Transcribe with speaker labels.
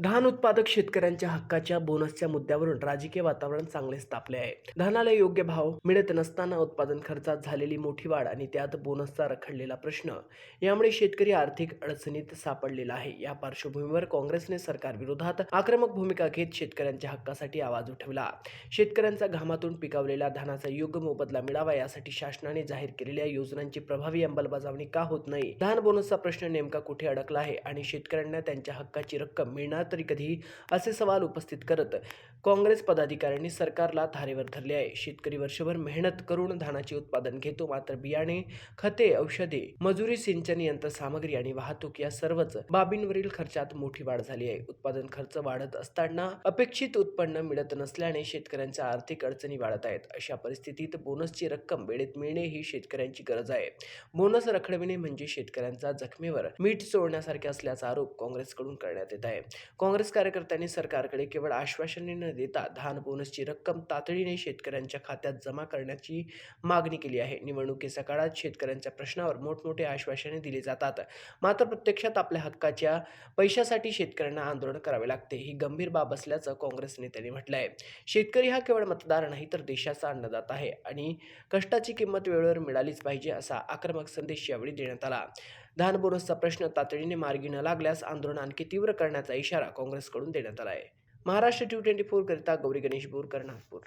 Speaker 1: धान उत्पादक शेतकऱ्यांच्या हक्काच्या बोनसच्या मुद्द्यावरून राजकीय वातावरण चांगलेच तापले आहे. धानाला योग्य भाव मिळत नसताना उत्पादन खर्चात झालेली मोठी वाढ आणि त्यात बोनसचा रखडलेला प्रश्न यामुळे शेतकरी आर्थिक अडचणीत सापडलेला आहे. या पार्श्वभूमीवर काँग्रेसने सरकारविरोधात आक्रमक भूमिका घेत शेतकऱ्यांच्या हक्कासाठी आवाज उठवला. शेतकऱ्यांचा घामातून पिकवलेल्या धानाचा योग्य मोबदला मिळावा यासाठी शासनाने जाहीर केलेल्या योजनांची प्रभावी अंमलबजावणी का होत नाही? धान बोनसचा प्रश्न नेमका कुठे अडकला आहे आणि शेतकऱ्यांना त्यांच्या हक्काची रक्कम मिळणार तरी कधी, असे सवाल उपस्थित करत काँग्रेस पदाधिकाऱ्यांनी सरकारला धारेवर धरले आहे. शेतकरी वर्षभर मेहनत करून धानाचे उत्पादन घेतो, मात्र बियाणे, खते, औषधे, मजुरी, सिंचन यंत्रसामग्री आणि वाहतूक या सर्वच बाबींवरील खर्चात मोठी वाढ झाली आहे. उत्पादन खर्च वाढत असताना अपेक्षित उत्पन्न मिळत नसल्याने शेतकऱ्यांच्या आर्थिक अडचणी वाढत आहेत. अशा परिस्थितीत बोनसची रक्कम वेळेत मिळणे ही शेतकऱ्यांची गरज आहे. बोनस रखडविणे म्हणजे शेतकऱ्यांच्या जखमेवर मीठ चोळण्यासारखे असल्याचा आरोप काँग्रेसकडून करण्यात येत आहे. काँग्रेस कार्यकर्त्यांनी सरकारकडे केवळ आश्वासने न देता धान बोनसची रक्कम तातडीने शेतकऱ्यांच्या खात्यात जमा करण्याची मागणी केली आहे. निवडणुकीच्या काळात शेतकऱ्यांच्या प्रश्नावर मोठमोठे आश्वासने दिली जातात, मात्र प्रत्यक्षात आपल्या हक्काच्या पैशासाठी शेतकऱ्यांना आंदोलन करावे लागते, ही गंभीर बाब असल्याचं काँग्रेस नेत्यांनी म्हटलं आहे. शेतकरी हा केवळ मतदार नाही तर देशाचा अन्नदाता आहे आणि कष्टाची किंमत वेळेवर मिळालीच पाहिजे, असा आक्रमक संदेश यावेळी देण्यात आला. धान बोनसचा प्रश्न तातडीने मार्गी न लागल्यास आंदोलन आणखी तीव्र करण्याचा इशारा काँग्रेसकडून देण्यात आला आहे. महाराष्ट्र T24 करिता गौरी गणेश बोरकर, नागपूर.